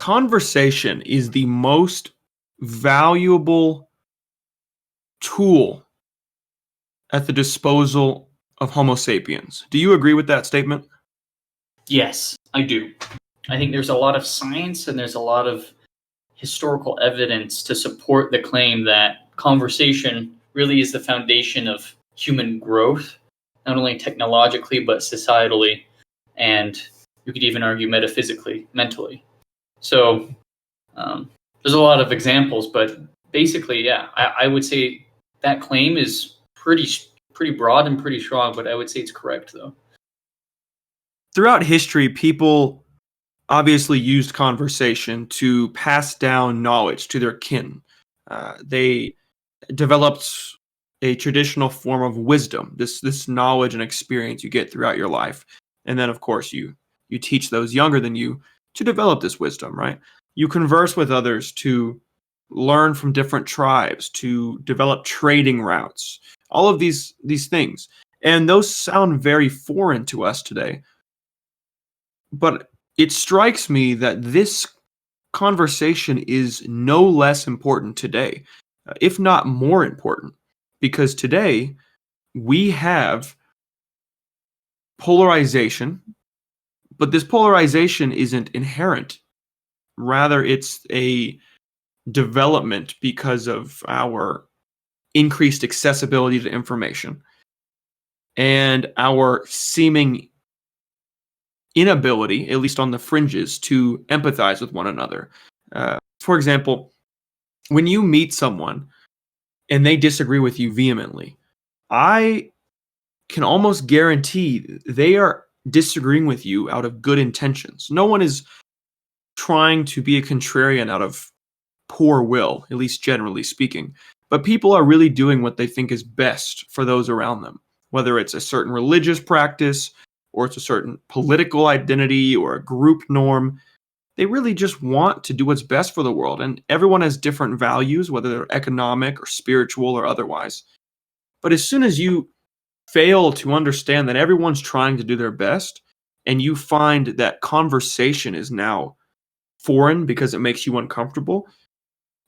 conversation is the most valuable tool at the disposal of Homo sapiens. Do you agree with that statement? Yes, I do. I think there's a lot of science and there's a lot of historical evidence to support the claim that conversation really is the foundation of human growth, not only technologically, but societally, and you could even argue metaphysically, mentally. So there's a lot of examples, but basically, yeah, I would say that claim is pretty broad and pretty strong, but I would say it's correct, though. Throughout history, people obviously used conversation to pass down knowledge to their kin. They developed a traditional form of wisdom, this knowledge and experience you get throughout your life. And then, of course, you teach those younger than you to develop this wisdom, right? You converse with others to learn from different tribes, to develop trading routes, all of these things. And those sound very foreign to us today. But it strikes me that this conversation is no less important today, if not more important, because today we have polarization, but this polarization isn't inherent. Rather, it's a development because of our increased accessibility to information and our seeming inability, at least on the fringes, to empathize with one another. For example, when you meet someone and they disagree with you vehemently, I can almost guarantee they are disagreeing with you out of good intentions. No one is trying to be a contrarian out of poor will, at least generally speaking. But people are really doing what they think is best for those around them, whether it's a certain religious practice or it's a certain political identity or a group norm. They really just want to do what's best for the world. And everyone has different values, whether they're economic or spiritual or otherwise. But as soon as you fail to understand that everyone's trying to do their best, and you find that conversation is now foreign because it makes you uncomfortable,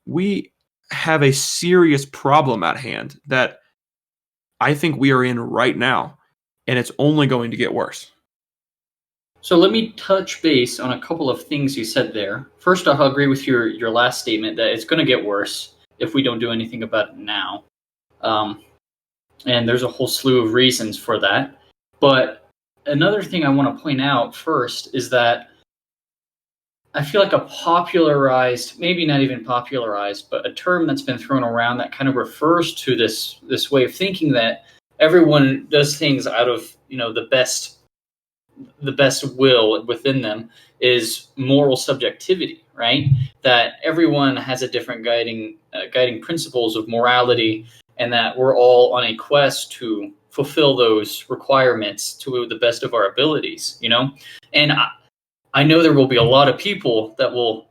we have a serious problem at hand that I think we are in right now, and it's only going to get worse. So let me touch base on a couple of things you said there. First off, I'll agree with your last statement that it's going to get worse if we don't do anything about it now. And there's a whole slew of reasons for that. But another thing I want to point out first is that I feel like a popularized, maybe not even popularized, but a term that's been thrown around that kind of refers to this way of thinking that everyone does things out of, the best will within them is moral subjectivity, right? That everyone has a different guiding principles of morality, and that we're all on a quest to fulfill those requirements to the best of our abilities, And I know there will be a lot of people that will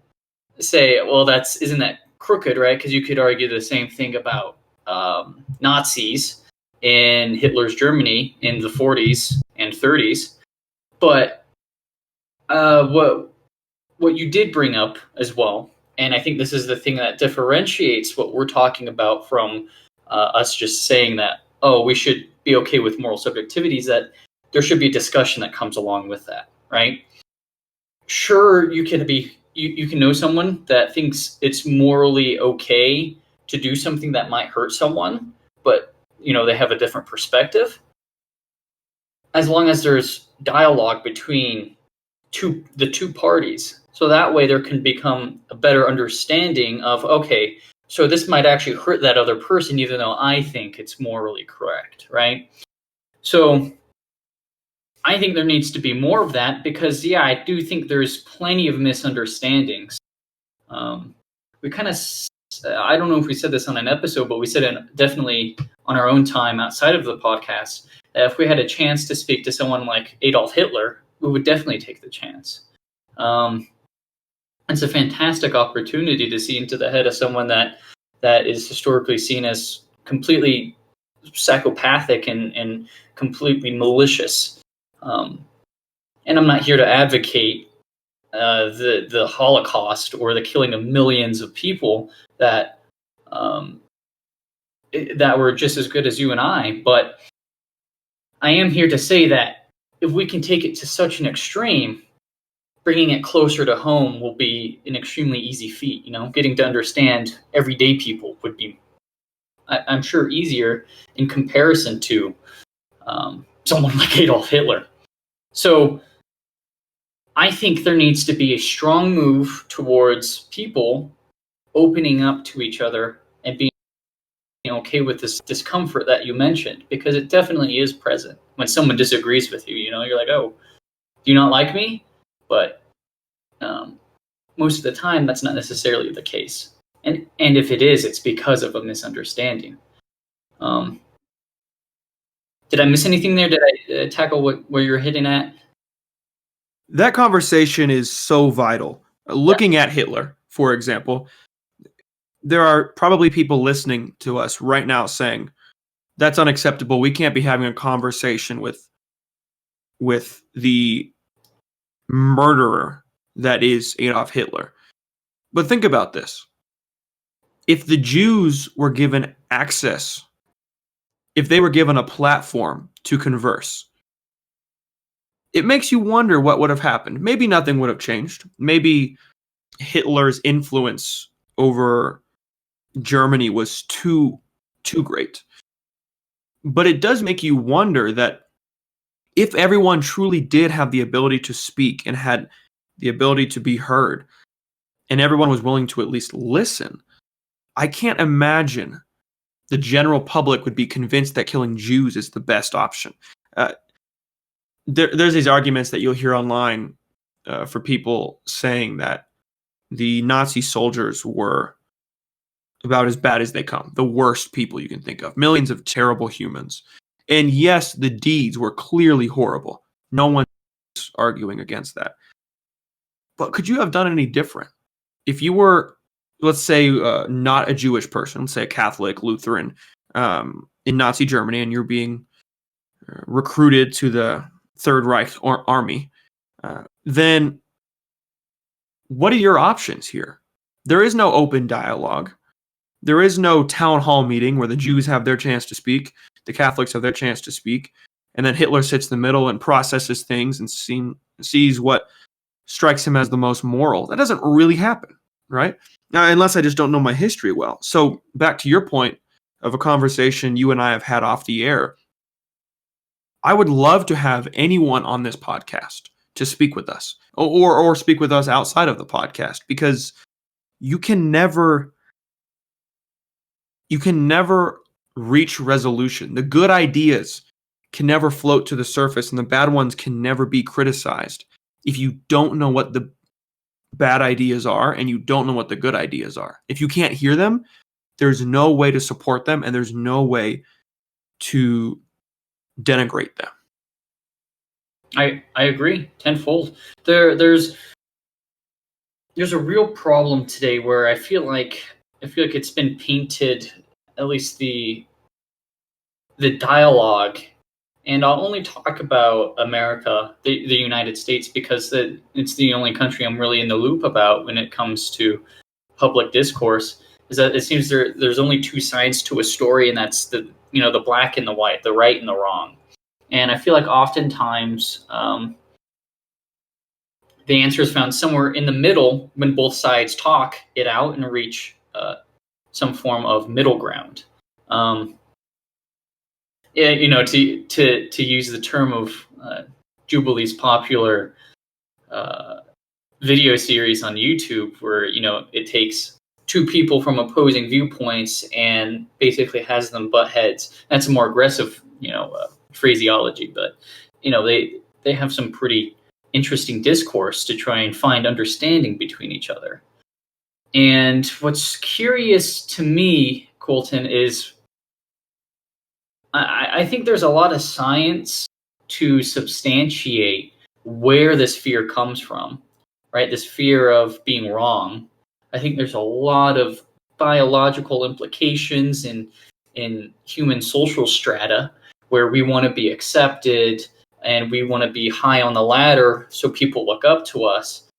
say, well, isn't that crooked, right? Because you could argue the same thing about Nazis in Hitler's Germany in the 40s and 30s. But what you did bring up as well, and I think this is the thing that differentiates what we're talking about from us just saying that, we should be okay with moral subjectivity, is that there should be a discussion that comes along with that, right? Sure, you can know someone that thinks it's morally okay to do something that might hurt someone, but they have a different perspective. As long as there's dialogue between the two parties, so that way there can become a better understanding of, okay, so this might actually hurt that other person, even though I think it's morally correct, right? So I think there needs to be more of that because, I do think there's plenty of misunderstandings. We kind of, I don't know if we said this on an episode, but we said it definitely on our own time outside of the podcast. If we had a chance to speak to someone like Adolf Hitler, we would definitely take the chance. It's a fantastic opportunity to see into the head of someone that is historically seen as completely psychopathic and completely malicious. And I'm not here to advocate the Holocaust or the killing of millions of people that that were just as good as you and I. But I am here to say that if we can take it to such an extreme, bringing it closer to home will be an extremely easy feat. Getting to understand everyday people would be, I'm sure, easier in comparison to someone like Adolf Hitler. So I think there needs to be a strong move towards people opening up to each other and being okay with this discomfort that you mentioned, because it definitely is present when someone disagrees with you. You're like, oh, do you not like me? But most of the time, that's not necessarily the case. And if it is, it's because of a misunderstanding. Did I miss anything there? Did I tackle where you're hitting at? That conversation is so vital. Looking at Hitler, for example, there are probably people listening to us right now saying, that's unacceptable. We can't be having a conversation with the murderer that is Adolf Hitler. But think about this. If the Jews were given access, if they were given a platform to converse, it makes you wonder what would have happened. Maybe nothing would have changed. Maybe Hitler's influence over Germany was too great. But it does make you wonder that if everyone truly did have the ability to speak and had the ability to be heard, and everyone was willing to at least listen, I can't imagine the general public would be convinced that killing Jews is the best option. There's these arguments that you'll hear online for people saying that the Nazi soldiers were about as bad as they come, the worst people you can think of, millions of terrible humans. And yes, the deeds were clearly horrible. No one's arguing against that. But could you have done any different? If you were, let's say, not a Jewish person, let's say a Catholic, Lutheran, in Nazi Germany, and you're being recruited to the Third Reich army, then what are your options here? There is no open dialogue. There is no town hall meeting where the Jews have their chance to speak, the Catholics have their chance to speak, and then Hitler sits in the middle and processes things and sees what strikes him as the most moral. That doesn't really happen, right? Now, unless I just don't know my history well. So back to your point of a conversation you and I have had off the air, I would love to have anyone on this podcast to speak with us or speak with us outside of the podcast, because you can never reach resolution. The good ideas can never float to the surface, and the bad ones can never be criticized if you don't know what the bad ideas are and you don't know what the good ideas are. If you can't hear them, there's no way to support them, and there's no way to denigrate them. I agree tenfold. There's a real problem today where I feel like it's been painted, at least the dialogue, and I'll only talk about America, the United States, because it's the only country I'm really in the loop about when it comes to public discourse, is that it seems there's only two sides to a story, and that's the black and the white, the right and the wrong. And I feel like oftentimes the answer is found somewhere in the middle when both sides talk it out and reach some form of middle ground. To use the term of Jubilee's popular video series on YouTube, where it takes two people from opposing viewpoints and basically has them butt heads. That's a more aggressive phraseology, but they have some pretty interesting discourse to try and find understanding between each other. And what's curious to me, Colton, is I think there's a lot of science to substantiate where this fear comes from, right? This fear of being wrong. I think there's a lot of biological implications in human social strata where we want to be accepted and we want to be high on the ladder so people look up to us.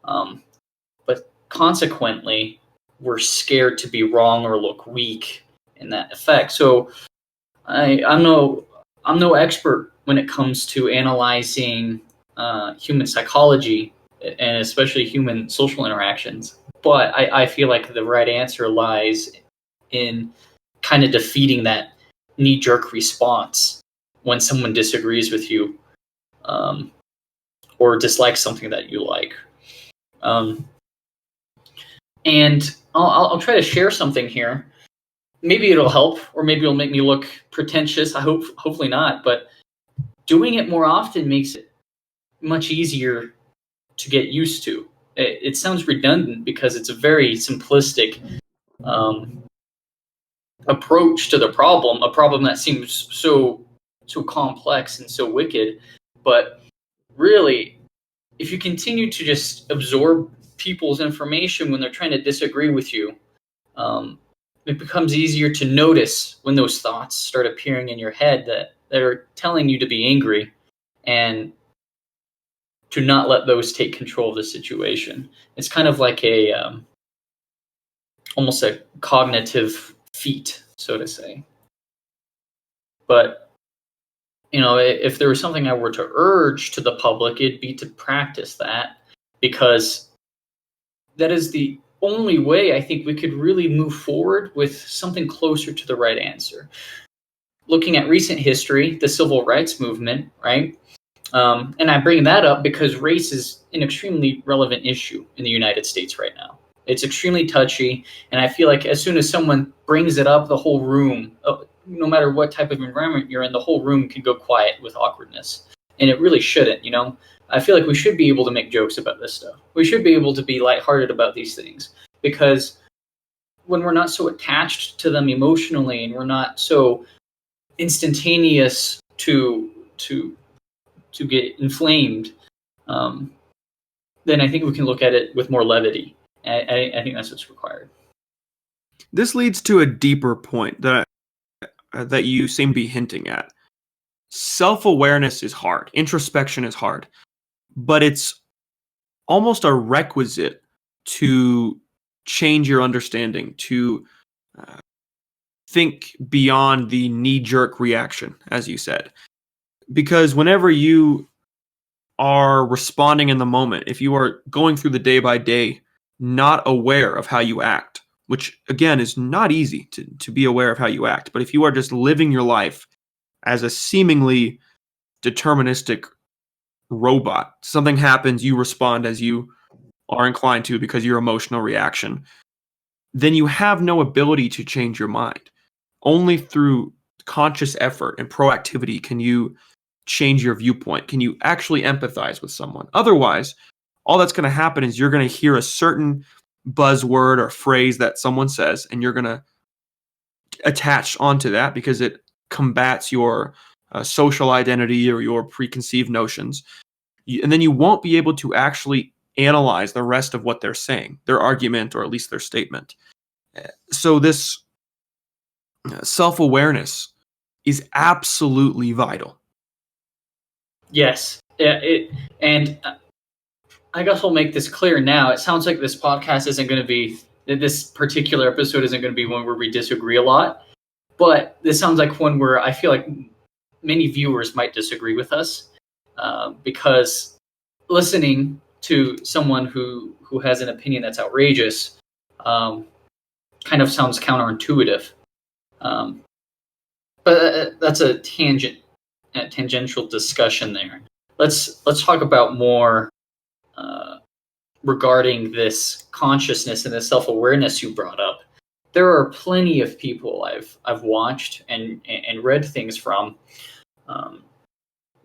But consequently, we're scared to be wrong or look weak in that effect. So I'm no expert when it comes to analyzing human psychology and especially human social interactions. But I feel like the right answer lies in kind of defeating that knee-jerk response when someone disagrees with you, or dislikes something that you like. And I'll try to share something here. Maybe it'll help, or maybe it'll make me look pretentious. Hopefully not. But doing it more often makes it much easier to get used to. It sounds redundant because it's a very simplistic approach to the problem, a problem that seems so complex and so wicked. But really, if you continue to just absorb people's information when they're trying to disagree with you, it becomes easier to notice when those thoughts start appearing in your head that are telling you to be angry, and to not let those take control of the situation. It's kind of like almost a cognitive feat, so to say. But if there was something I were to urge to the public, it'd be to practice that, because that is the only way I think we could really move forward with something closer to the right answer. Looking at recent history, the civil rights movement, right? And I bring that up because race is an extremely relevant issue in the United States right now. It's extremely touchy, and I feel like as soon as someone brings it up, the whole room, no matter what type of environment you're in, the whole room can go quiet with awkwardness. And it really shouldn't, I feel like we should be able to make jokes about this stuff. We should be able to be lighthearted about these things, because when we're not so attached to them emotionally, and we're not so instantaneous to get inflamed, then I think we can look at it with more levity. I think that's what's required. This leads to a deeper point that you seem to be hinting at. Self-awareness is hard. Introspection is hard. But it's almost a requisite to change your understanding, to think beyond the knee-jerk reaction, as you said. Because whenever you are responding in the moment, if you are going through the day by day, not aware of how you act, which again is not easy to be aware of how you act, but if you are just living your life as a seemingly deterministic robot, something happens, you respond as you are inclined to because of your emotional reaction, then you have no ability to change your mind. Only through conscious effort and proactivity can you change your viewpoint. Can you actually empathize with someone? Otherwise, all that's going to happen is you're going to hear a certain buzzword or phrase that someone says, and you're going to attach onto that because it combats your social identity or your preconceived notions. And then you won't be able to actually analyze the rest of what they're saying, their argument, or at least their statement. So this self-awareness is absolutely vital. Yes. And I guess we'll make this clear now. It sounds like this podcast isn't going to be, this particular episode isn't going to be one where we disagree a lot. But this sounds like one where I feel like many viewers might disagree with us, because listening to someone who has an opinion that's outrageous kind of sounds counterintuitive. But that's a tangential discussion there. Let's talk about more regarding this consciousness and this self-awareness you brought up. There are plenty of people I've watched and read things from.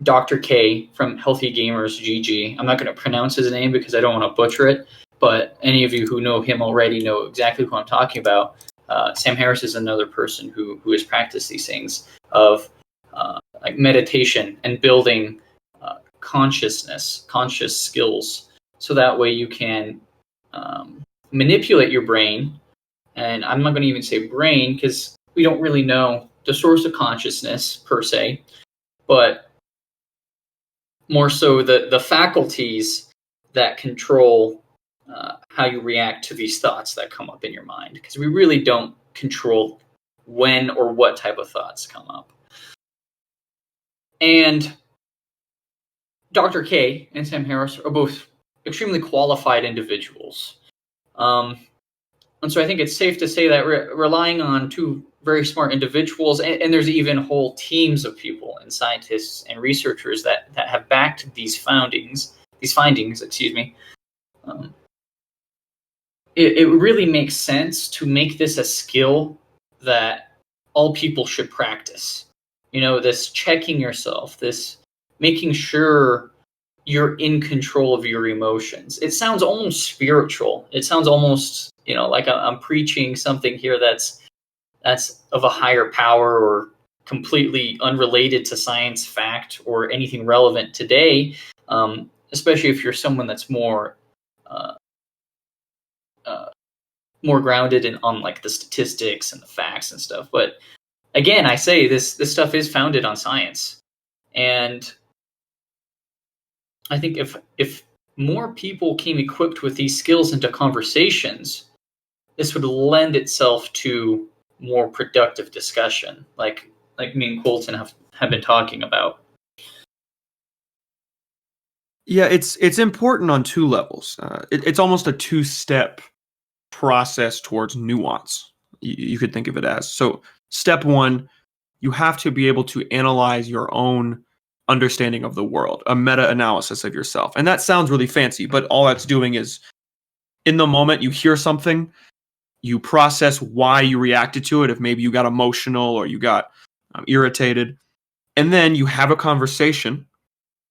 Dr. K from Healthy Gamers GG. I'm not going to pronounce his name because I don't want to butcher it, but any of you who know him already know exactly who I'm talking about. Sam Harris is another person who has practiced these things of like meditation and building conscious skills, so that way you can manipulate your brain. And I'm not going to even say brain because we don't really know the source of consciousness per se, but more so the faculties that control how you react to these thoughts that come up in your mind, because we really don't control when or what type of thoughts come up. And Dr. K and Sam Harris are both extremely qualified individuals. And so I think it's safe to say that relying on two very smart individuals, and there's even whole teams of people and scientists and researchers that have backed these findings, it really makes sense to make this a skill that all people should practice. This checking yourself, this making sure you're in control of your emotions. It sounds almost spiritual. It sounds almost, like I'm preaching something here that's of a higher power or completely unrelated to science, fact, or anything relevant today. Especially if you're someone that's more grounded on like the statistics and the facts and stuff. But again, I say this stuff is founded on science, and I think if more people came equipped with these skills into conversations, this would lend itself to more productive discussion, like me and Colton have been talking about. Yeah, it's important on two levels. It's almost a two-step process towards nuance. You could think of it as. So, step one, you have to be able to analyze your own understanding of the world, a meta-analysis of yourself. And that sounds really fancy, but all that's doing is, in the moment you hear something, you process why you reacted to it, if maybe you got emotional or you got irritated, and then you have a conversation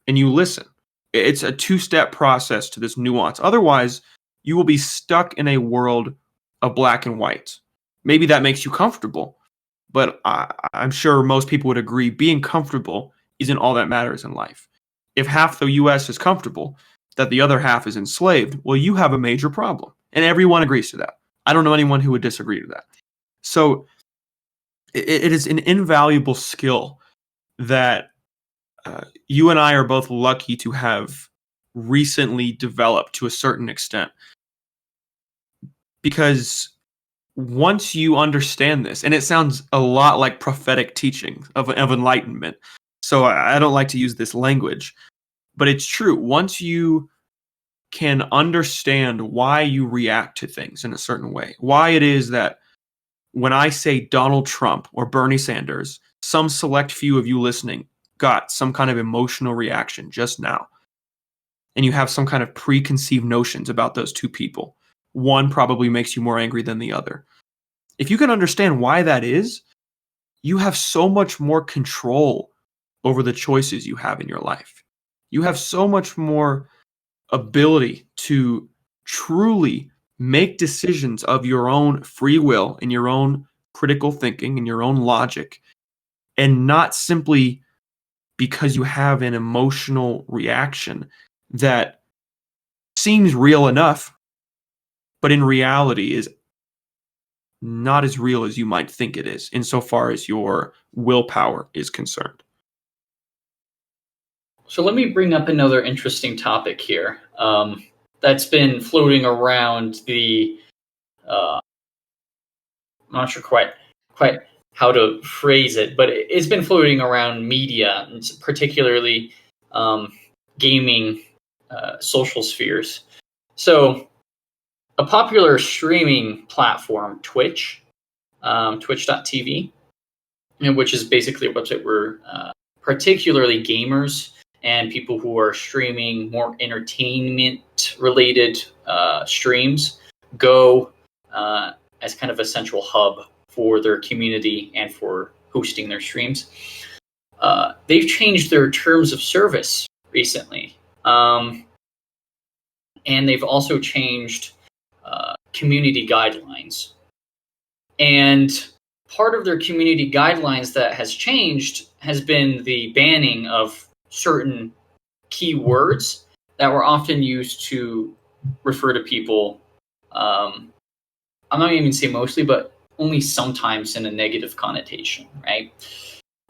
and you listen. It's a two-step process to this nuance. Otherwise, you will be stuck in a world of black and white. Maybe that makes you comfortable, but I'm sure most people would agree being comfortable isn't all that matters in life. If half the U.S. is comfortable, that the other half is enslaved, well, you have a major problem. And everyone agrees to that. I don't know anyone who would disagree to that. So it is an invaluable skill that you and I are both lucky to have recently developed to a certain extent. Because once you understand this, and it sounds a lot like prophetic teaching of enlightenment, so I don't like to use this language, but it's true. Once you can understand why you react to things in a certain way, why it is that when I say Donald Trump or Bernie Sanders, some select few of you listening got some kind of emotional reaction just now, and you have some kind of preconceived notions about those two people. One probably makes you more angry than the other. If you can understand why that is, you have so much more control over the choices you have in your life. You have so much more ability to truly make decisions of your own free will and your own critical thinking and your own logic, and not simply because you have an emotional reaction that seems real enough, but in reality is not as real as you might think it is, insofar as your willpower is concerned. So let me bring up another interesting topic here that's been floating around the. I'm not sure quite how to phrase it, but it's been floating around media, particularly gaming, social spheres. So, a popular streaming platform, Twitch, Twitch.tv, which is basically a website where particularly gamers and people who are streaming more entertainment-related streams go as kind of a central hub for their community and for hosting their streams. They've changed their terms of service recently. And they've also changed community guidelines. And part of their community guidelines that has changed has been the banning of certain keywords that were often used to refer to people. I'm not even say mostly, but only sometimes in a negative connotation, right?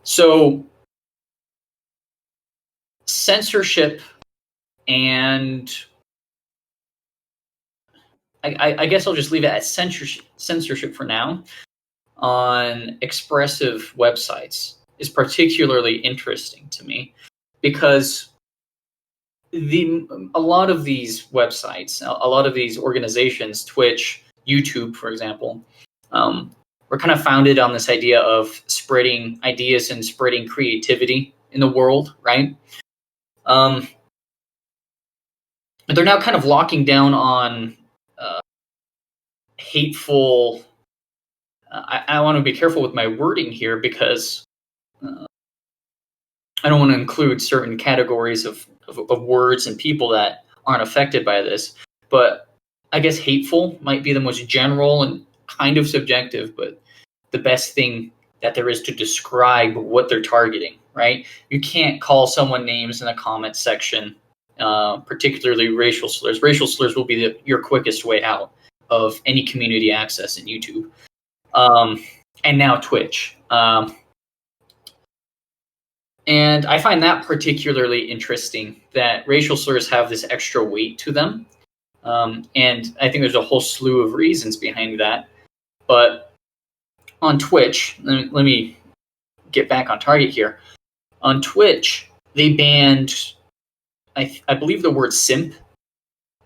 So censorship and I guess I'll just leave it as censorship for now on expressive websites is particularly interesting to me because a lot of these websites, a lot of these organizations, Twitch, YouTube, for example, were kind of founded on this idea of spreading ideas and spreading creativity in the world, right? But they're now kind of locking down on hateful. I want to be careful with my wording here because I don't want to include certain categories of words and people that aren't affected by this. But I guess hateful might be the most general and kind of subjective, but the best thing that there is to describe what they're targeting, right? You can't call someone names in the comment section, particularly racial slurs. Racial slurs will be your quickest way out of any community access in YouTube. And now Twitch. And I find that particularly interesting that racial slurs have this extra weight to them. And I think there's a whole slew of reasons behind that. But on Twitch, let me get back on target here. On Twitch, they banned, I believe, the word simp.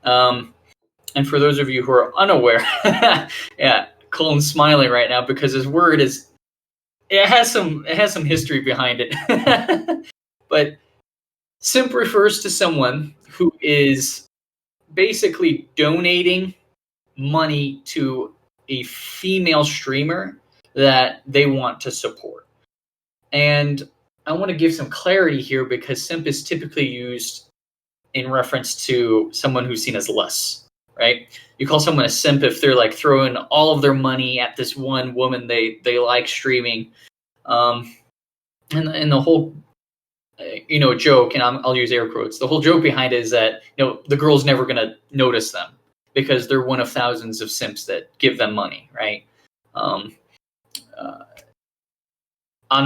And for those of you who are unaware, yeah, Colin's smiling right now because his word is, it has some history behind it. But simp refers to someone who is basically donating money to a female streamer that they want to support. And I want to give some clarity here because simp is typically used in reference to someone who's seen as less, right? You call someone a simp if they're like throwing all of their money at this one woman they like streaming. And the whole joke, and I'll use air quotes. The whole joke behind it is that the girl's never gonna notice them because they're one of thousands of simps that give them money, right? I'm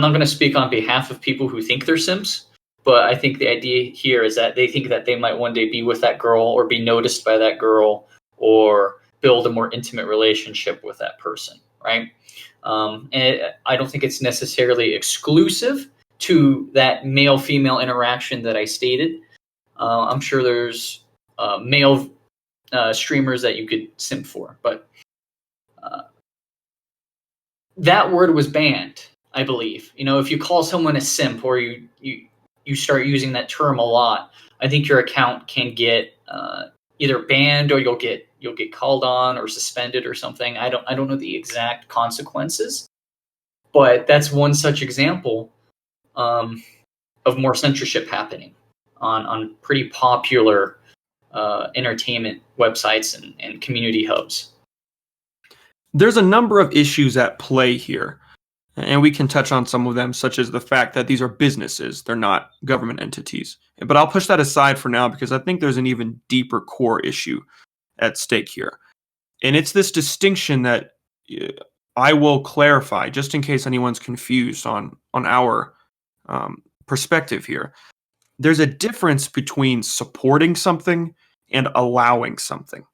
not gonna speak on behalf of people who think they're simps, but I think the idea here is that they think that they might one day be with that girl or be noticed by that girl or build a more intimate relationship with that person, right? And I don't think it's necessarily exclusive to that male-female interaction that I stated. I'm sure there's male streamers that you could simp for, but that word was banned, I believe. If you call someone a simp or you start using that term a lot, I think your account can get either banned or you'll get called on or suspended or something. I don't know the exact consequences, but that's one such example of more censorship happening on pretty popular entertainment websites and community hubs. There's a number of issues at play here, and we can touch on some of them, such as the fact that these are businesses, they're not government entities. But I'll push that aside for now because I think there's an even deeper core issue at stake here. And it's this distinction that I will clarify, just in case anyone's confused on our perspective here. There's a difference between supporting something and allowing something.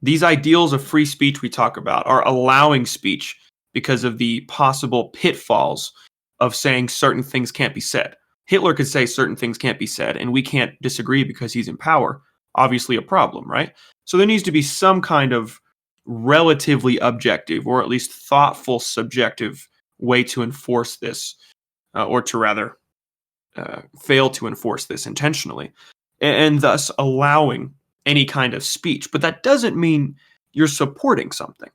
These ideals of free speech we talk about are allowing speech because of the possible pitfalls of saying certain things can't be said. Hitler could say certain things can't be said, and we can't disagree because he's in power. Obviously a problem, right? So there needs to be some kind of relatively objective, or at least thoughtful subjective way to enforce this, or to rather fail to enforce this intentionally, and thus allowing any kind of speech. But that doesn't mean you're supporting something.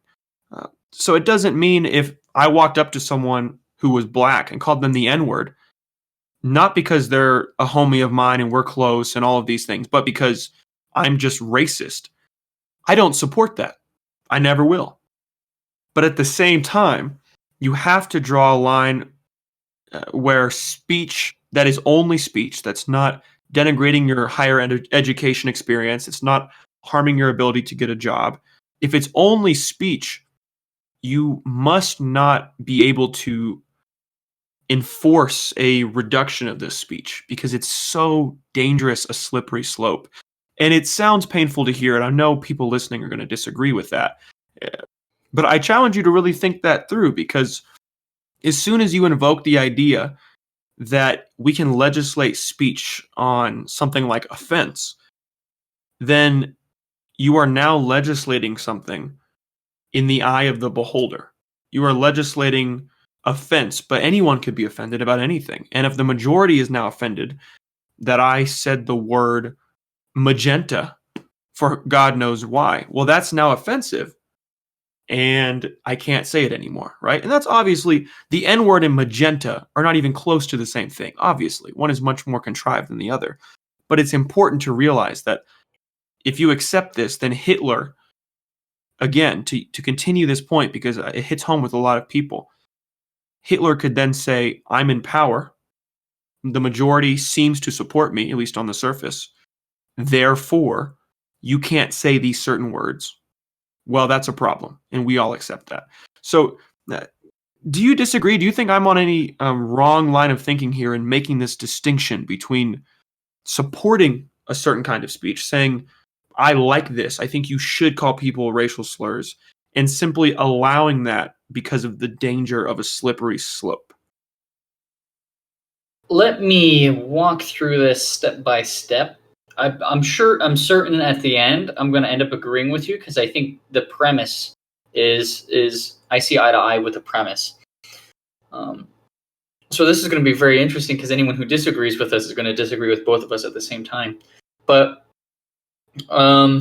So it doesn't mean if I walked up to someone who was black and called them the N-word, not because they're a homie of mine and we're close and all of these things, but because I'm just racist. I don't support that. I never will. But at the same time, you have to draw a line where speech that is only speech, that's not denigrating your higher education experience, it's not harming your ability to get a job. If it's only speech, you must not be able to enforce a reduction of this speech because it's so dangerous a slippery slope. And it sounds painful to hear, and I know people listening are going to disagree with that. But I challenge you to really think that through, because as soon as you invoke the idea that we can legislate speech on something like offense, then you are now legislating something in the eye of the beholder. You are legislating offense, but anyone could be offended about anything. And if the majority is now offended that I said the word magenta for God knows why, well, that's now offensive, and I can't say it anymore, right? And that's obviously, the N word and magenta are not even close to the same thing. Obviously, one is much more contrived than the other. But it's important to realize that if you accept this, then Hitler, again, to continue this point, because it hits home with a lot of people, Hitler could then say, I'm in power. The majority seems to support me, at least on the surface. Therefore, you can't say these certain words. Well, that's a problem, and we all accept that. So, do you disagree? Do you think I'm on any wrong line of thinking here in making this distinction between supporting a certain kind of speech, saying, I like this, I think you should call people racial slurs, and simply allowing that because of the danger of a slippery slope? Let me walk through this step by step. I'm certain at the end I'm going to end up agreeing with you, because I think the premise is I see eye to eye with the premise. So this is going to be very interesting, because anyone who disagrees with us is going to disagree with both of us at the same time. But I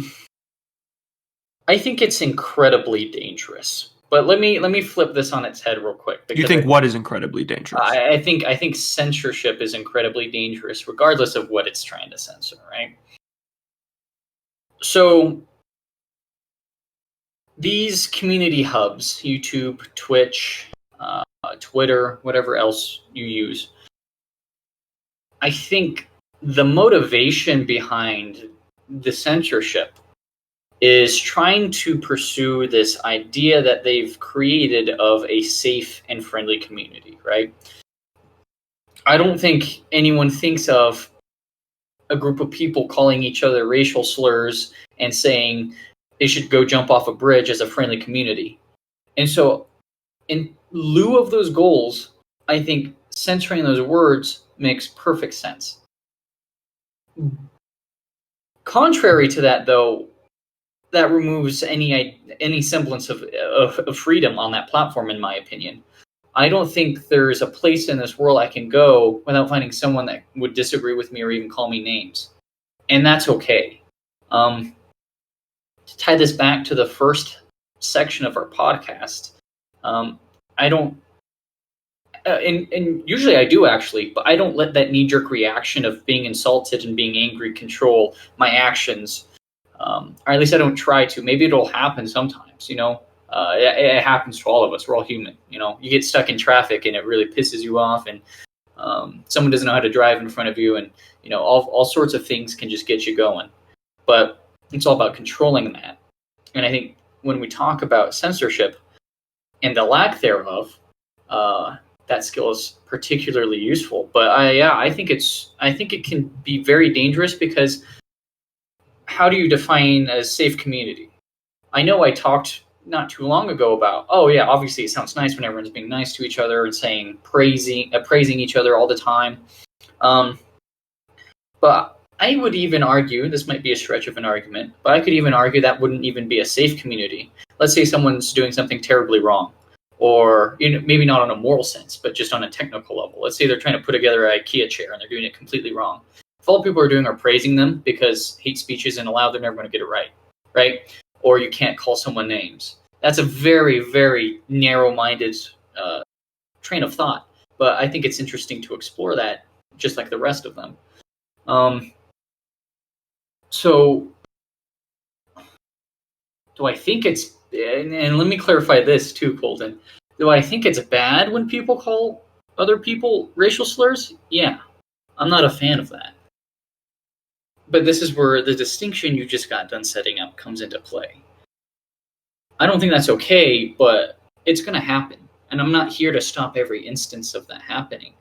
think it's incredibly dangerous. But let me flip this on its head real quick. You think what is incredibly dangerous? I think censorship is incredibly dangerous, regardless of what it's trying to censor, right? So these community hubs, YouTube, Twitch, Twitter, whatever else you use, I think the motivation behind the censorship is trying to pursue this idea that they've created of a safe and friendly community, right? I don't think anyone thinks of a group of people calling each other racial slurs and saying they should go jump off a bridge as a friendly community. And so, in lieu of those goals, I think censoring those words makes perfect sense. Contrary to that, though, that removes any semblance of freedom on that platform, in my opinion. I don't think there's a place in this world I can go without finding someone that would disagree with me or even call me names. And that's okay. To tie this back to the first section of our podcast, I don't, and usually I do actually, but I don't let that knee-jerk reaction of being insulted and being angry control my actions. Or at least I don't try to. Maybe it'll happen sometimes, it happens to all of us. We're all human. You get stuck in traffic and it really pisses you off, and someone doesn't know how to drive in front of you, and all sorts of things can just get you going. But it's all about controlling that. And I think when we talk about censorship and the lack thereof, that skill is particularly useful. But I think it can be very dangerous, because how do you define a safe community? I know I talked not too long ago about, obviously it sounds nice when everyone's being nice to each other and saying praising each other all the time. But I would even argue, this might be a stretch of an argument, but I could even argue that wouldn't even be a safe community. Let's say someone's doing something terribly wrong, or maybe not on a moral sense, but just on a technical level. Let's say they're trying to put together an IKEA chair and they're doing it completely wrong. If all people are doing are praising them because hate speech isn't allowed, they're never going to get it right? Or you can't call someone names. That's a very, very narrow-minded train of thought. But I think it's interesting to explore that, just like the rest of them. So, do I think it's... And let me clarify this too, Colton. Do I think it's bad when people call other people racial slurs? Yeah. I'm not a fan of that. But this is where the distinction you just got done setting up comes into play. I don't think that's okay, but it's going to happen. And I'm not here to stop every instance of that happening.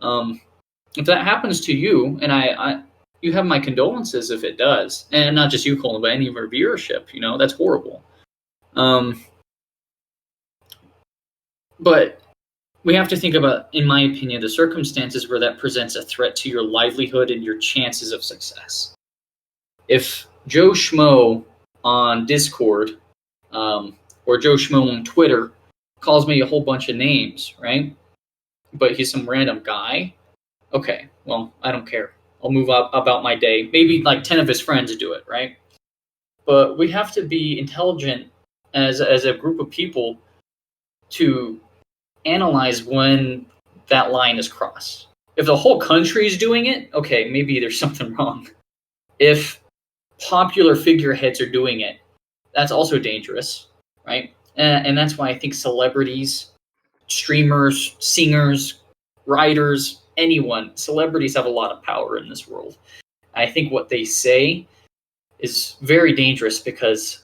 If that happens to you, and you have my condolences if it does. And not just you, Colin, but any of our viewership. That's horrible. But we have to think about, in my opinion, the circumstances where that presents a threat to your livelihood and your chances of success. If Joe Schmo on Discord or Joe Schmo on Twitter calls me a whole bunch of names, right? But he's some random guy. Okay, well, I don't care. I'll move up about my day. Maybe like 10 of his friends do it, right? But we have to be intelligent as a group of people to analyze when that line is crossed. If the whole country is doing it, okay, maybe there's something wrong. If popular figureheads are doing it, that's also dangerous, right? And that's why I think celebrities, streamers, singers, writers, anyone, celebrities have a lot of power in this world. I think what they say is very dangerous because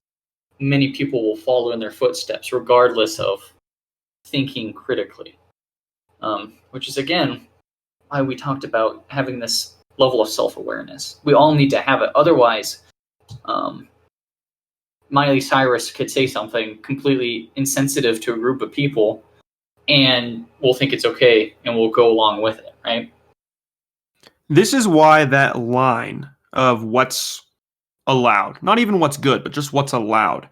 many people will follow in their footsteps regardless of thinking critically, which is, again, why we talked about having this level of self-awareness. We all need to have it. Otherwise, Miley Cyrus could say something completely insensitive to a group of people and we'll think it's okay and we'll go along with it, right? This is why that line of what's allowed, not even what's good, but just what's allowed,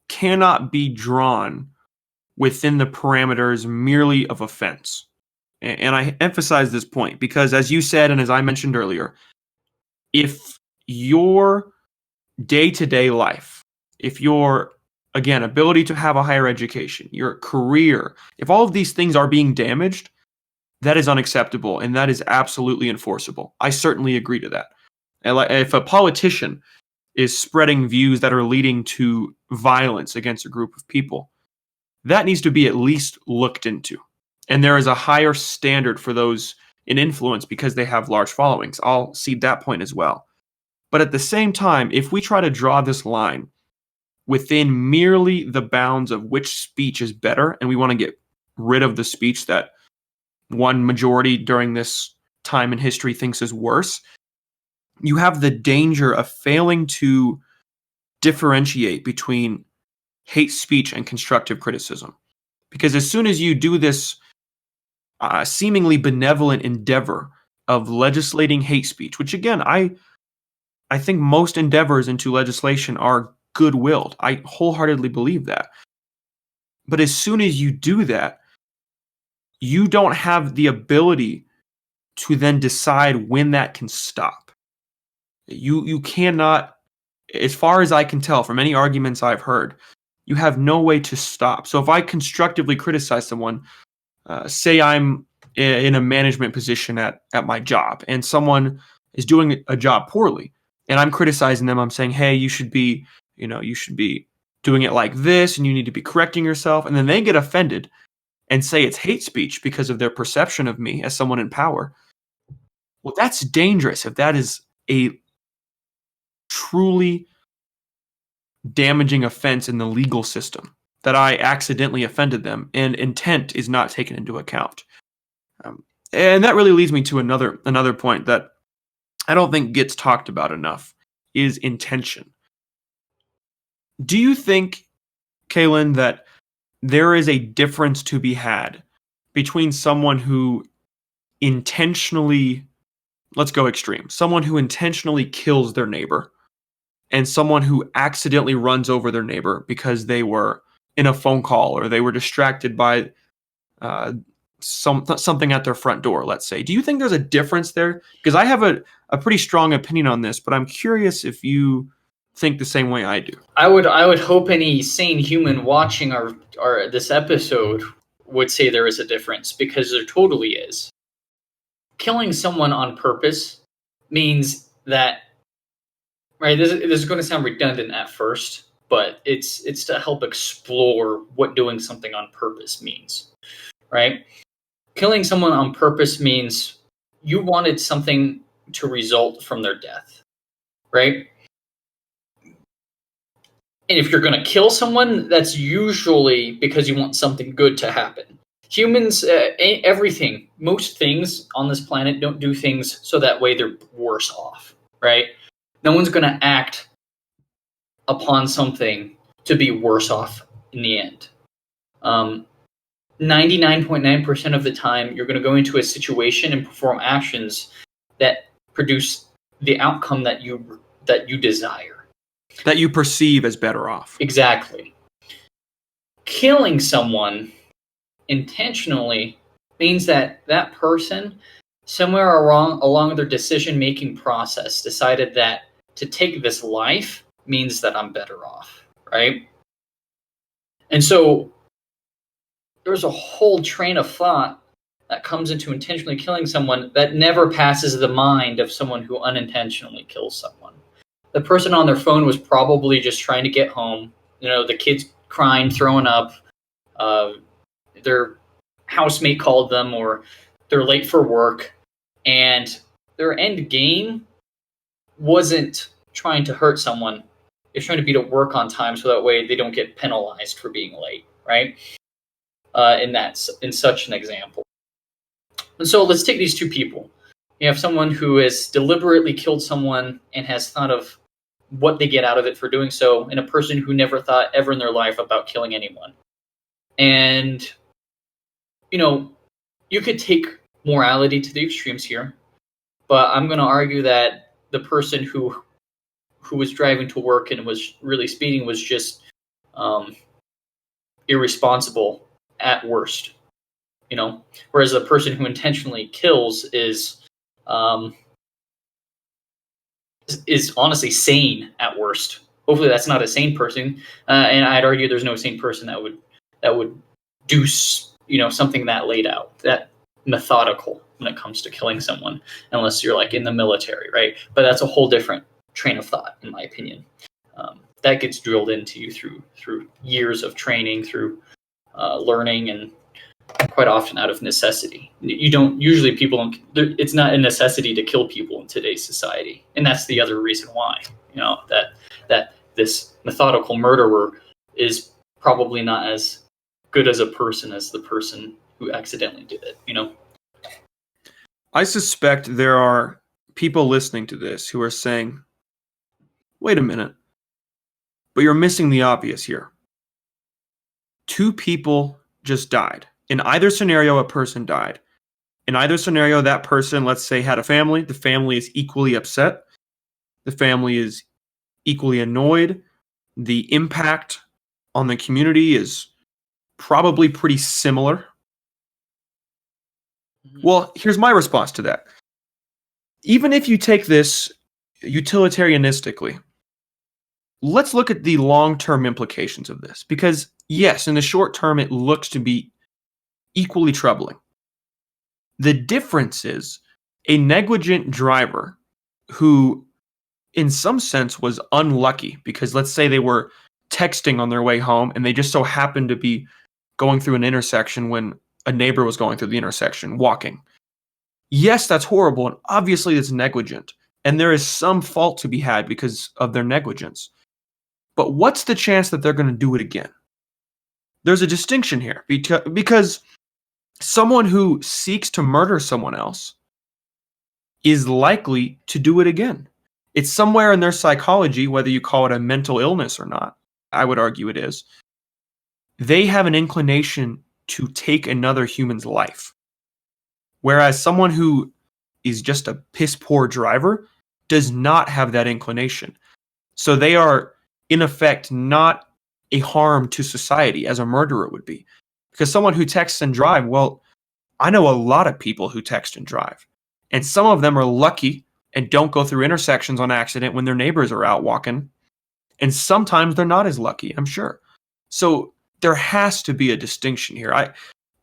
cannot be drawn within the parameters merely of offense. And I emphasize this point because, as you said, and as I mentioned earlier, if your day-to-day life, if your, again, ability to have a higher education, your career, if all of these things are being damaged, that is unacceptable and that is absolutely enforceable. I certainly agree to that. And if a politician is spreading views that are leading to violence against a group of people, that needs to be at least looked into. And there is a higher standard for those in influence because they have large followings. I'll cede that point as well. But at the same time, if we try to draw this line within merely the bounds of which speech is better, and we want to get rid of the speech that one majority during this time in history thinks is worse, you have the danger of failing to differentiate between hate speech and constructive criticism. Because as soon as you do this seemingly benevolent endeavor of legislating hate speech, which again, I think most endeavors into legislation are good-willed. I wholeheartedly believe that. But as soon as you do that, you don't have the ability to then decide when that can stop. You cannot, as far as I can tell from any arguments I've heard, you have no way to stop. So if I constructively criticize someone, say I'm in a management position at my job and someone is doing a job poorly and I'm criticizing them, I'm saying, hey, you should be doing it like this and you need to be correcting yourself. And then they get offended and say it's hate speech because of their perception of me as someone in power. Well, that's dangerous if that is a truly damaging offense in the legal system, that I accidentally offended them and intent is not taken into account. And that really leads me to another point that I don't think gets talked about enough, is intention. Do you think, Kaylin, that there is a difference to be had between someone who intentionally, let's go extreme, someone who intentionally kills their neighbor and someone who accidentally runs over their neighbor because they were in a phone call or they were distracted by something at their front door, let's say? Do you think there's a difference there? Because I have a pretty strong opinion on this, but I'm curious if you think the same way I do. I would hope any sane human watching our this episode would say there is a difference, because there totally is. Killing someone on purpose means that, right? This is going to sound redundant at first, but it's to help explore what doing something on purpose means, right? Killing someone on purpose means you wanted something to result from their death, right? And if you're going to kill someone, that's usually because you want something good to happen. Humans, everything, most things on this planet don't do things so that way they're worse off, right? No one's going to act upon something to be worse off in the end. 99.9% of the time, you're going to go into a situation and perform actions that produce the outcome that you desire, that you perceive as better off. Exactly. Killing someone intentionally means that that person, somewhere along their decision-making process, decided that to take this life means that I'm better off, right? And so there's a whole train of thought that comes into intentionally killing someone that never passes the mind of someone who unintentionally kills someone. The person on their phone was probably just trying to get home. The kid's crying, throwing up. Their housemate called them, or they're late for work, and their end game wasn't trying to hurt someone. They're trying to be to work on time so that way they don't get penalized for being late, right? In such an example. And so let's take these two people. You have someone who has deliberately killed someone and has thought of what they get out of it for doing so, and a person who never thought ever in their life about killing anyone. And, you could take morality to the extremes here, but I'm going to argue that the person who was driving to work and was really speeding was just irresponsible at worst, whereas the person who intentionally kills is honestly sane at worst. Hopefully that's not a sane person, and I'd argue there's no sane person that would do something that laid out, that methodical when it comes to killing someone, unless you're like in the military, right? But that's a whole different train of thought, in my opinion. That gets drilled into you through years of training, through learning, and quite often out of necessity. People don't. It's not a necessity to kill people in today's society, and that's the other reason why. That this methodical murderer is probably not as good as a person as the person who accidentally did it. I suspect there are people listening to this who are saying, "Wait a minute, but you're missing the obvious here. Two people just died. In either scenario, a person died. In either scenario, that person, let's say, had a family. The family is equally upset. The family is equally annoyed. The impact on the community is probably pretty similar." Well, here's my response to that. Even if you take this utilitarianistically, let's look at the long-term implications of this. Because, yes, in the short term, it looks to be equally troubling. The difference is a negligent driver who, in some sense, was unlucky because let's say they were texting on their way home and they just so happened to be going through an intersection when a neighbor was going through the intersection, walking. Yes, that's horrible, and obviously it's negligent, and there is some fault to be had because of their negligence. But what's the chance that they're going to do it again? There's a distinction here because someone who seeks to murder someone else is likely to do it again. It's somewhere in their psychology, whether you call it a mental illness or not. I would argue it is. They have an inclination to take another human's life. Whereas someone who is just a piss poor driver does not have that inclination. So they are, in effect, not a harm to society as a murderer would be. Because someone who texts and drives, well, I know a lot of people who text and drive. And some of them are lucky and don't go through intersections on accident when their neighbors are out walking. And sometimes they're not as lucky, I'm sure. So there has to be a distinction here.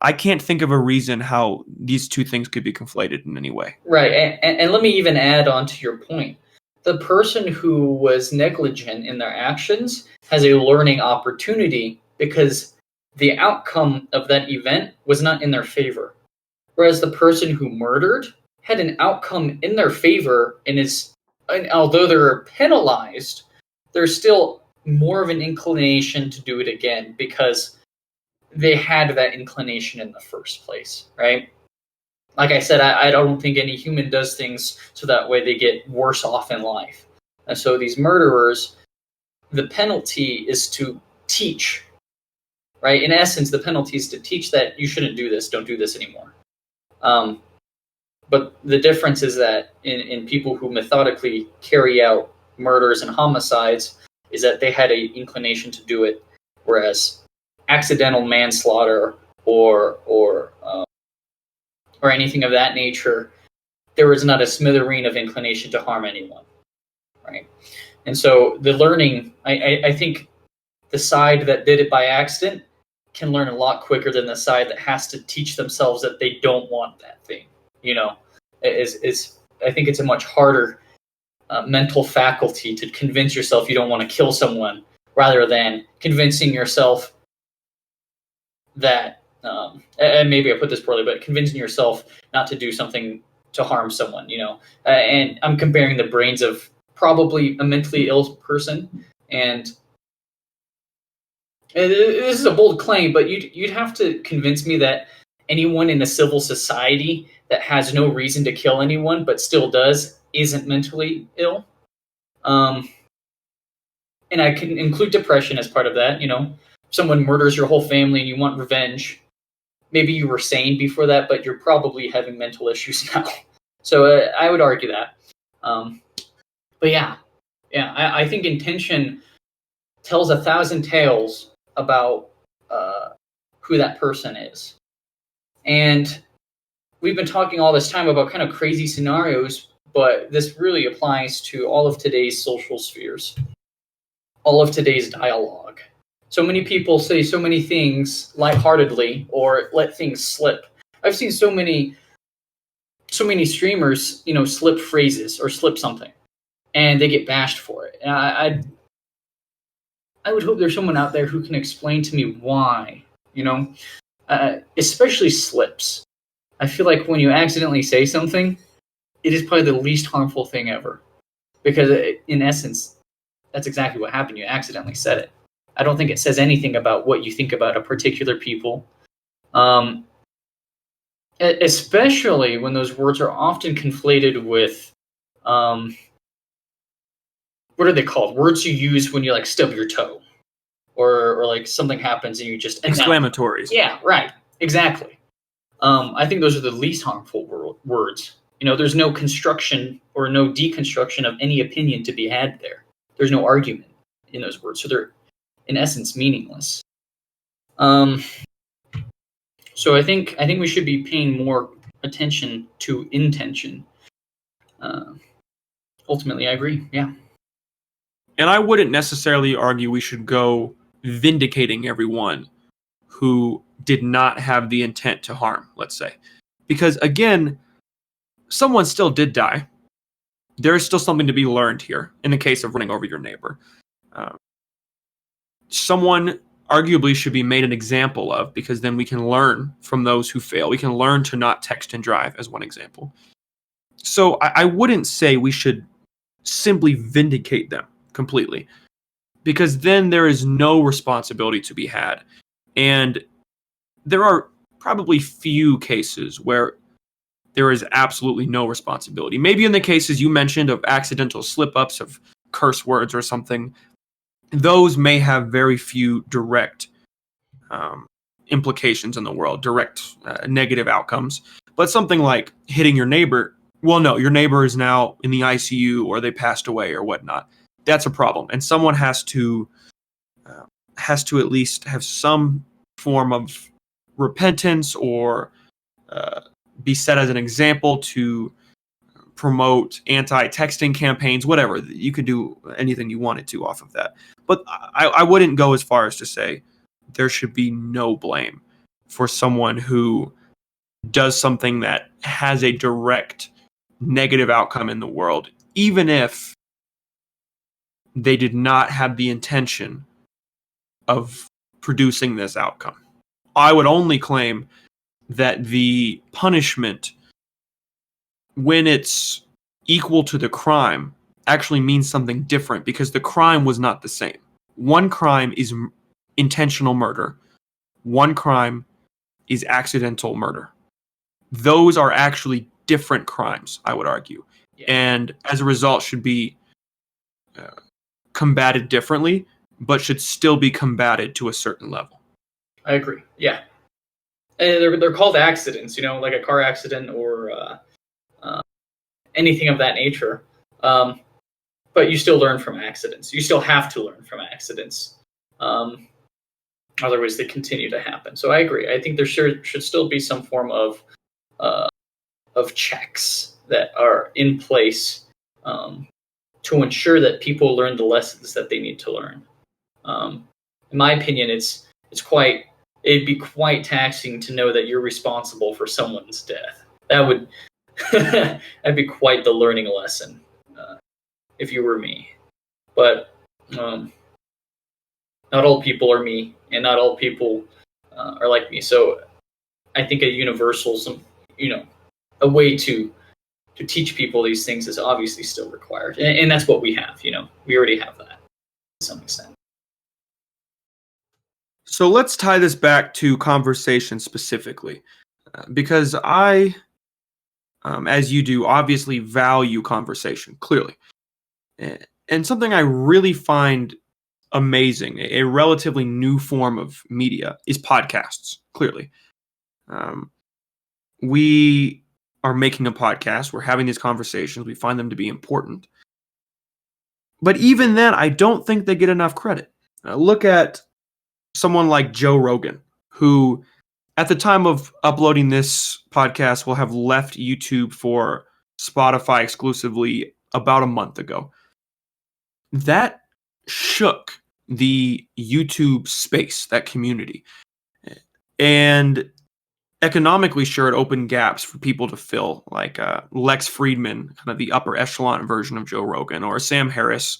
I can't think of a reason how these two things could be conflated in any way. Right, and let me even add on to your point. The person who was negligent in their actions has a learning opportunity because the outcome of that event was not in their favor. Whereas the person who murdered had an outcome in their favor and although they're penalized, there's still more of an inclination to do it again because they had that inclination in the first place, right? Like I said, I don't think any human does things so that way they get worse off in life. And so these murderers, the penalty is to teach, right? In essence, the penalty is to teach that you shouldn't do this, don't do this anymore. But the difference is that in people who methodically carry out murders and homicides is that they had an inclination to do it, whereas accidental manslaughter or anything of that nature, there was not a smithereen of inclination to harm anyone, right? And so the learning, I think the side that did it by accident can learn a lot quicker than the side that has to teach themselves that they don't want that thing. You know, I think it's a much harder mental faculty to convince yourself you don't want to kill someone rather than convincing yourself that, and maybe I put this poorly, but convincing yourself not to do something to harm someone, you know. And I'm comparing the brains of probably a mentally ill person, and this is a bold claim, but you'd have to convince me that anyone in a civil society that has no reason to kill anyone but still does isn't mentally ill. And I can include depression as part of that. You know, someone murders your whole family and you want revenge. Maybe you were sane before that, but you're probably having mental issues now. So I would argue that. But yeah, I think intention tells 1,000 tales about who that person is. And we've been talking all this time about kind of crazy scenarios, but this really applies to all of today's social spheres, all of today's dialogue. So many people say so many things lightheartedly or let things slip. I've seen so many streamers, you know, slip phrases or slip something, and they get bashed for it. And I would hope there's someone out there who can explain to me why, you know, especially slips. I feel like when you accidentally say something, it is probably the least harmful thing ever. Because in essence, that's exactly what happened. You accidentally said it. I don't think it says anything about what you think about a particular people. Especially when those words are often conflated with, what are they called? Words you use when you like stub your toe. Or like something happens and you just... Exclamatories. Yeah, right. Exactly. I think those are the least harmful words. You know, there's no construction or no deconstruction of any opinion to be had there. There's no argument in those words. So they're, in essence, meaningless. So I think we should be paying more attention to intention. Ultimately, I agree. Yeah. And I wouldn't necessarily argue we should go vindicating everyone who did not have the intent to harm, let's say. Because again, someone still did die. There is still something to be learned here in the case of running over your neighbor. Someone arguably should be made an example of, because then we can learn from those who fail. We can learn to not text and drive, as one example. So I wouldn't say we should simply vindicate them completely, because then there is no responsibility to be had. And there are probably few cases where there is absolutely no responsibility. Maybe in the cases you mentioned of accidental slip-ups of curse words or something, those may have very few direct implications in the world, direct negative outcomes. But something like hitting your neighbor, well, no, your neighbor is now in the ICU or they passed away or whatnot. That's a problem. And someone has to at least have some form of repentance or be set as an example to promote anti-texting campaigns, whatever. You could do anything you wanted to off of that. But I wouldn't go as far as to say there should be no blame for someone who does something that has a direct negative outcome in the world, even if they did not have the intention of producing this outcome. I would only claim that the punishment, when it's equal to the crime, actually means something different, because the crime was not the same. One crime is intentional murder. one crime is accidental murder. Those are actually different crimes, I would argue. Yeah. And as a result should be combated differently, but should still be combated to a certain level. I agree. Yeah. And they're called accidents, like a car accident or anything of that nature. But you still learn from accidents. You still have to learn from accidents. Otherwise, they continue to happen. So I agree. I think there should still be some form of checks that are in place to ensure that people learn the lessons that they need to learn. In my opinion, it'd be quite taxing to know that you're responsible for someone's death. That would that'd be quite the learning lesson if you were me. But not all people are me, and not all people are like me. So I think a universal, a way to teach people these things is obviously still required, and that's what we have. We already have that to some extent. So let's tie this back to conversation specifically, because I, as you do, obviously value conversation, clearly. And something I really find amazing, a relatively new form of media, is podcasts, clearly. We are making a podcast, we're having these conversations, we find them to be important. But even then, I don't think they get enough credit. Look at someone like Joe Rogan, who at the time of uploading this podcast will have left YouTube for Spotify exclusively about a month ago. That shook the YouTube space, that community. And economically, sure, it opened gaps for people to fill, like Lex Friedman, kind of the upper echelon version of Joe Rogan, or Sam Harris,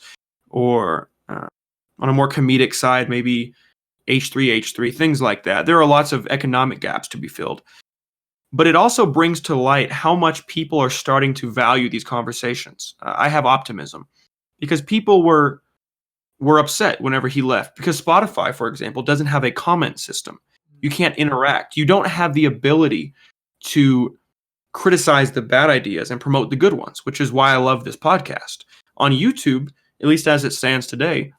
or on a more comedic side, maybe H3H3, things like that. There are lots of economic gaps to be filled. But it also brings to light how much people are starting to value these conversations. I have optimism because people were upset whenever he left, because Spotify, for example, doesn't have a comment system. You can't interact. You don't have the ability to criticize the bad ideas and promote the good ones, which is why I love this podcast. On YouTube, at least as it stands today,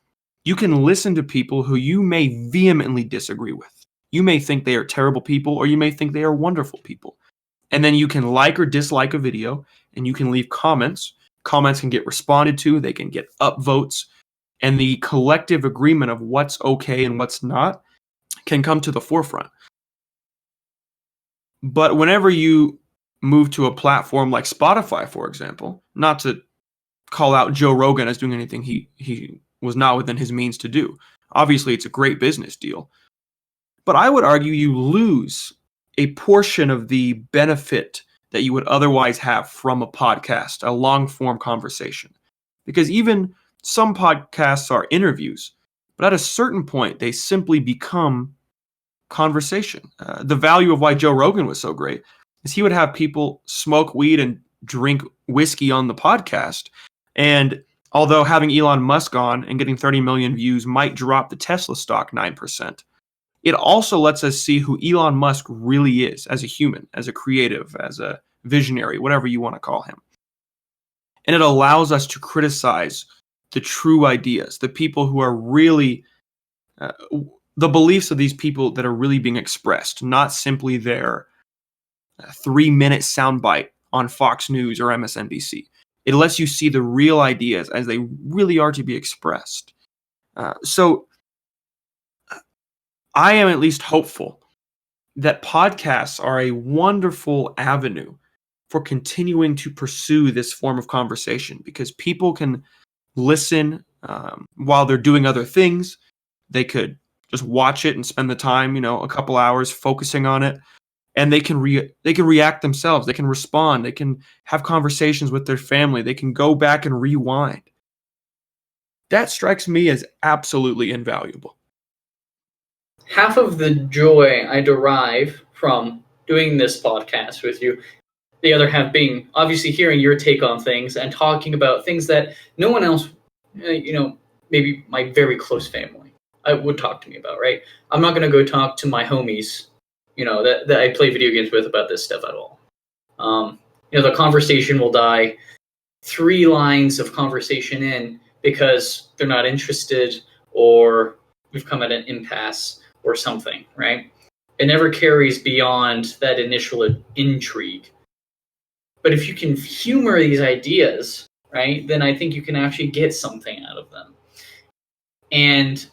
you can listen to people who you may vehemently disagree with. You may think they are terrible people, or you may think they are wonderful people. And then you can like or dislike a video, and you can leave comments. Comments can get responded to, they can get upvotes, and the collective agreement of what's okay and what's not can come to the forefront. But whenever you move to a platform like Spotify, for example, not to call out Joe Rogan as doing anything he was not within his means to do. Obviously, it's a great business deal. But I would argue you lose a portion of the benefit that you would otherwise have from a podcast, a long-form conversation. Because even some podcasts are interviews, but at a certain point, they simply become conversation. The value of why Joe Rogan was so great is he would have people smoke weed and drink whiskey on the podcast. And although having Elon Musk on and getting 30 million views might drop the Tesla stock 9%, it also lets us see who Elon Musk really is as a human, as a creative, as a visionary, whatever you want to call him. And it allows us to criticize the true ideas, the people who are really, the beliefs of these people that are really being expressed, not simply their 3-minute soundbite on Fox News or MSNBC. It lets you see the real ideas as they really are to be expressed. So I am at least hopeful that podcasts are a wonderful avenue for continuing to pursue this form of conversation, because people can listen while they're doing other things. They could just watch it and spend the time, a couple hours focusing on it. And they can react themselves. They can respond. They can have conversations with their family. They can go back and rewind. That strikes me as absolutely invaluable. Half of the joy I derive from doing this podcast with you, the other half being obviously hearing your take on things and talking about things that no one else, maybe my very close family. would talk to me about, right? I'm not going to go talk to my homies, that I play video games with about this stuff at all. The conversation will die 3 lines of conversation in because they're not interested, or we've come at an impasse or something, right? It never carries beyond that initial intrigue. But if you can humor these ideas, right, then I think you can actually get something out of them. And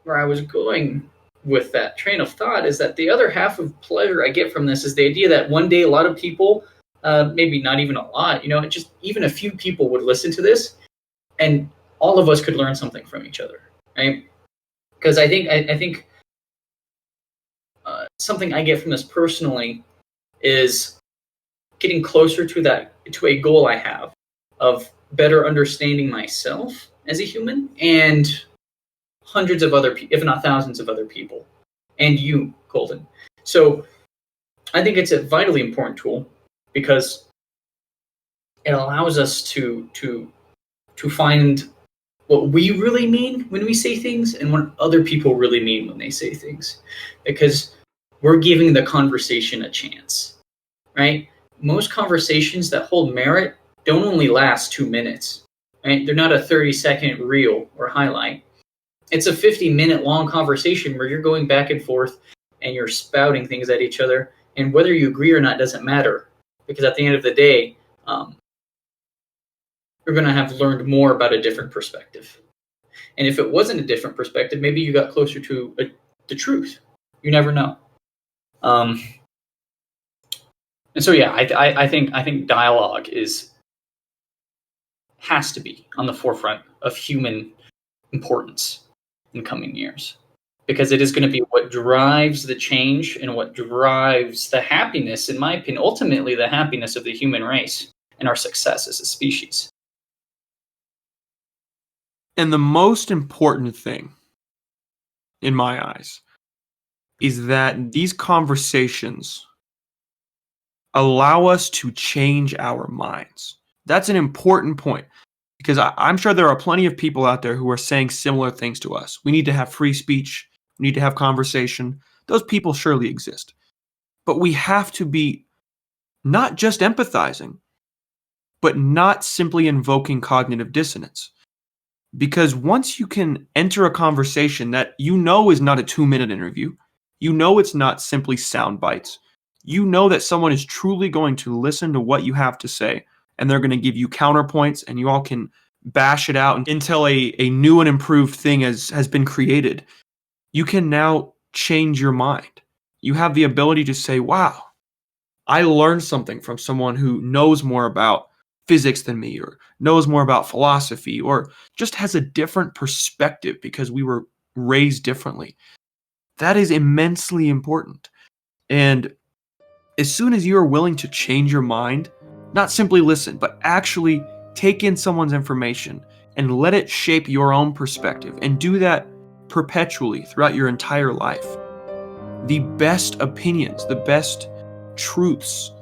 where I was going with that train of thought is that the other half of pleasure I get from this is the idea that one day a lot of people, maybe not even a lot, just even a few people would listen to this, and all of us could learn something from each other, right? Because I think something I get from this personally is getting closer to a goal I have of better understanding myself as a human and hundreds of other people, if not thousands of other people, and you, Colton. So I think it's a vitally important tool because it allows us to find what we really mean when we say things and what other people really mean when they say things, because we're giving the conversation a chance, right? Most conversations that hold merit don't only last 2 minutes, right? They're not a 30-second reel or highlight. It's a 50-minute long conversation where you're going back and forth and you're spouting things at each other. And whether you agree or not doesn't matter, because at the end of the day, you're going to have learned more about a different perspective. And if it wasn't a different perspective, maybe you got closer to the truth. You never know. And so, yeah, I think dialogue has to be on the forefront of human importance in coming years, because it is going to be what drives the change and what drives the happiness, in my opinion, ultimately the happiness of the human race and our success as a species. And the most important thing, in my eyes, is that these conversations allow us to change our minds. That's an important point, because I'm sure there are plenty of people out there who are saying similar things to us. We need to have free speech. We need to have conversation. Those people surely exist. But we have to be not just empathizing, but not simply invoking cognitive dissonance. Because once you can enter a conversation that is not a 2-minute interview, it's not simply sound bites, that someone is truly going to listen to what you have to say, and they're going to give you counterpoints, and you all can bash it out until a new and improved thing has been created. You can now change your mind. You have the ability to say, wow, I learned something from someone who knows more about physics than me, or knows more about philosophy, or just has a different perspective because we were raised differently. That is immensely important. And as soon as you are willing to change your mind, not simply listen, but actually take in someone's information and let it shape your own perspective, and do that perpetually throughout your entire life, the best opinions, the best truths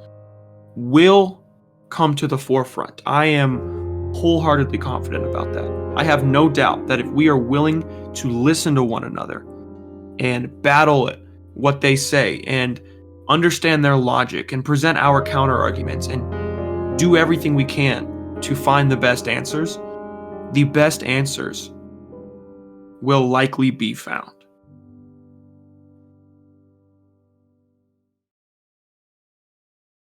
will come to the forefront. I am wholeheartedly confident about that. I have no doubt that if we are willing to listen to one another and battle what they say and understand their logic and present our counter arguments and do everything we can to find the best answers will likely be found.